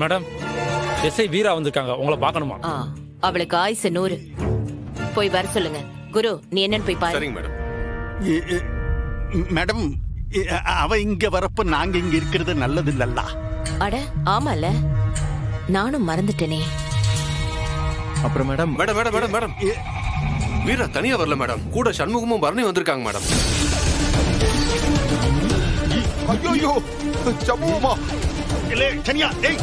Madam, SI வீரா வந்திருக்காங்க, உங்களை பார்க்கணுமா? அவளுக்கு ஆயுசு 100. போய் வர சொல்லுங்க. குரு, நீ என்னன்னு போய் பாரு. சரிங்க மேடம். மேடம், அவ இங்க வரப்ப நாங்க இங்க இருக்கிறது நல்லது இல்லல்ல. அட ஆமால, நானும் மறந்துட்டேனே. அப்புறம் madam madam madam madam madam Veera தனியா வரல மேடம், கூட சண்முகமும் பரணி வந்திருக்காங்க மேடம். ஐயோ, சண்முகமா இல்ல சனியா, டேய்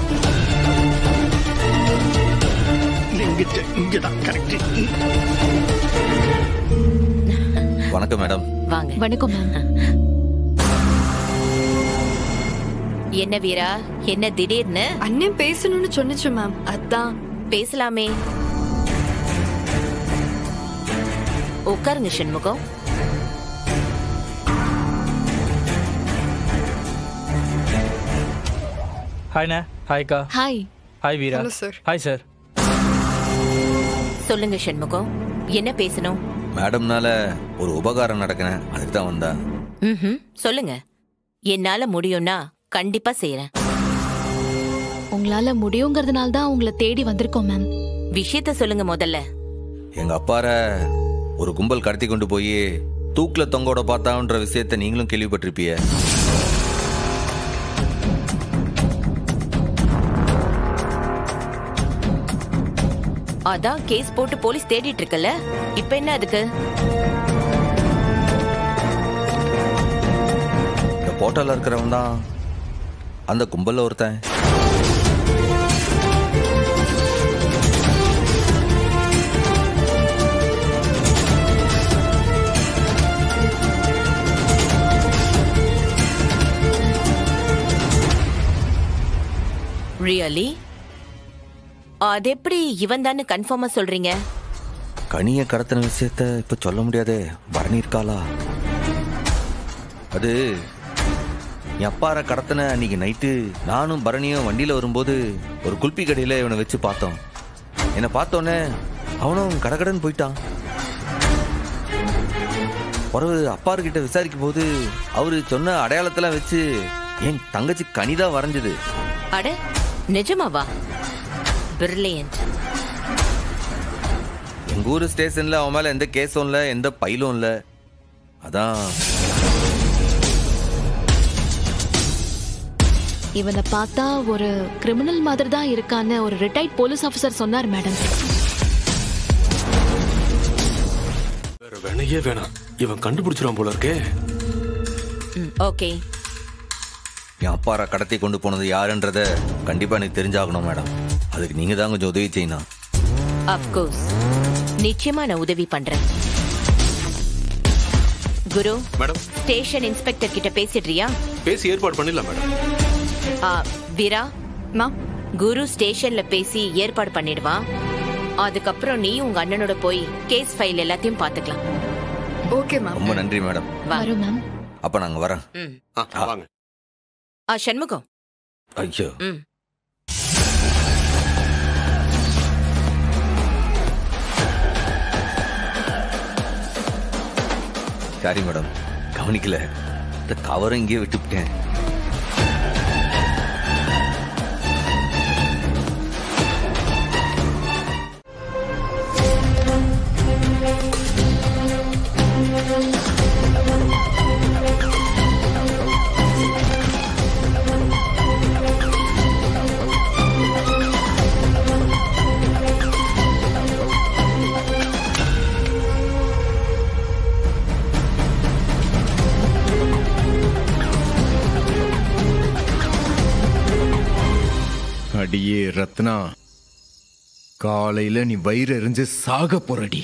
இங்கதான் கரெக்ட். வணக்கம் மேடம். வாங்க. வணக்கம் மேம். என்ன வீரா, என்ன திடீர்னு? அண்ணன் பேசணும்னு சொன்னுச்சு மேம், அதான். பேசலாமே, உட்காருங்க சண்முகம். ஹாய்ண்ணா. ஹாய்க்கா. Hi. Hi Veera. Hello sir. Hi sir. சொல்லுங்க சண்முகம், என்ன பேசணும்? மேடம்னால ஒரு உபகாரம் நடக்கிறேன், அதுக்கு தான் வந்தா. சொல்லுங்க. என்னால முடியும்னா கண்டிப்பா செய்யறேன். உங்களால முடியுங்கிறதுனால தான் உங்களை தேடி வந்திருக்கோம் மேம். விஷயத்த சொல்லுங்க முதல்ல. எங்க அப்பார ஒரு கும்பல் கடத்தி கொண்டு போய் தூக்குல தொங்கோட பார்த்தான்ற விஷயத்த நீங்களும் கேள்விப்பட்டிருப்பீங்க. அதான் கேஸ் போட்டு போலீஸ் தேடிட்டு இருக்கல, இப்ப என்ன அதுக்கு? இந்த போட்டோல இருக்கிறவன் தான் அந்த கும்பல்ல ஒருத்தன். ரியலி? அது எப்படி இவன் தானே கன்ஃபார்மா சொல்றீங்க? கனிய கடத்தின விஷயத்த இப்ப சொல்ல முடியாதே, பரணி இருக்காளா? அது என் அப்பார கடத்தின அன்னைக்கு நைட்டு நானும் பரணியும் வண்டியில வரும்போது ஒரு குல்பி கடையில இவனை வச்சு பார்த்தோம். என்னை பார்த்தோன்னே அவனும் கடகடன்னு போயிட்டான். பிறகு அப்பாருக்கிட்ட விசாரிக்கும் போது அவரு சொன்ன அடையாளத்தெல்லாம் வச்சு என் தங்கச்சி கனிதான் வரைஞ்சது. அட நிஜமாவா? பிரில்லியன்ட். எங்க ஊர் ஸ்டேஷன்ல அவன் மேல எந்த கேஸும் இல்ல, எந்த பைலும் இல்ல. அதான் இவனை பார்த்தா ஒரு கிரிமினல் மாதிரி தான் இருக்கான்னு ஒரு ரிட்டையர்ட் போலீஸ் ஆபீசர் சொன்னார் மேடம். வேற வேணையே வேணாம், இவன் கண்டுபிடிச்சிருவான் போல இருக்கே. ஓகே. என் அப்பாரை கடத்தி கொண்டு போனது யாருன்றத கண்டிப்பா எனக்கு தெரிஞ்சாகணும் மேடம். அதுக்கு நீங்க தான் கொஞ்சம் உதவி செய்யணும். அஃப்கோர்ஸ், நிச்சயமா நான் உதவி பண்றேன். குரு மேடம், ஸ்டேஷன் இன்ஸ்பெக்டர் கிட்ட பேசிடுறியா? பேசி ஏற்பாடு பண்ணிடலாம் மேடம். வீரா, மேம், குரு ஸ்டேஷன்ல பேசி ஏற்பாடு பண்ணிடுவான். அதுக்கப்புறம் நீ உங்க அண்ணனோட போய் கேஸ் ஃபைல் எல்லாத்தையும் பாத்துக்கலாம். Okay ma'am. ரொம்ப நன்றி மேடம். வரோம் மேம். அப்ப நாங்க வரோம். வாங்க. சண்முகம். ஐயோ. சாரி மேடம், கவனிக்கல. இந்த கவரை இங்கேயே விட்டுவிட்டேன். அடியே ரத்னா, காலையில நீ வயிறு எரிஞ்சு சாக போறடி.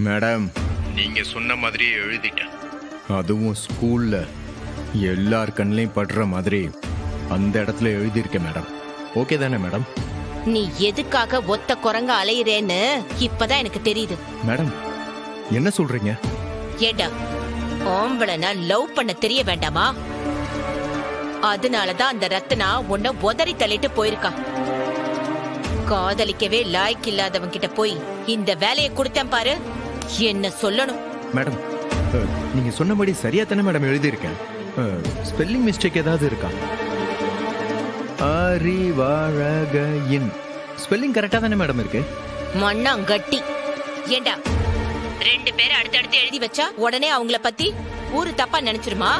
மேடம் நீங்க சொன்ன மாதிரியே எழுதிட்டேன். அதுவும் ஸ்கூல்ல எல்லார் கண்ணிலையும் படுற மாதிரி அந்த இடத்துல எழுதியிருக்கேன் மேடம். ஓகே தானே மேடம்? நீ எதுக்காக ஒத்த குரங்க அலையிறேன்னு இப்பதான் எனக்கு தெரியுது. மேடம் என்ன சொல்றீங்க? ஏண்டா ஆம்பளனா லவ் பண்ண தெரிய வேண்டாமா? அதனாலதான் அந்த ரத்னா உன்னை உதறி தள்ளிட்டு போயிருக்கா. காதலிக்கவே லாய்க்கு இல்லாதவன் கிட்ட போய் இந்த வேலையை கொடுத்தேன் பாரு, என்ன சொல்லணும்? மேடம் நீங்க சொன்னபடி சரியா தானே மேடம் எழுதியிருக்கேன். ஸ்பெல்லிங் மிஸ்டேக் ஏதாவது இருக்கா? அறிவழகையின் ஸ்பெல்லிங் கரெக்டா தானே மேடம் இருக்கு? மண்ணாங்கட்டி. ஏண்டா 2 பேரை அடுத்தடுத்து எழுதி வச்சா உடனே அவங்கள பத்தி ஊரு தப்பா நினைச்சிருமா?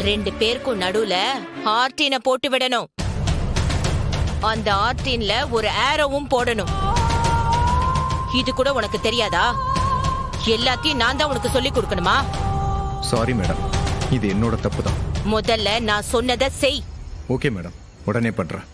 2 பேருக்கும் நடுவுல ஆர்டின போட்டு விடணும். அந்த ஆர்டின்ல ஒரு ஆரோவும் போடணும். இது கூட உனக்கு தெரியாதா? எல்லாத்தையும் நான் தான் உனக்கு சொல்லி கொடுக்கணுமா? சாரி மேடம், இது என்னோட தப்பு தான். முதல்ல நான் சொன்னதை செய். ஓகே மேடம், உடனே பண்றேன்.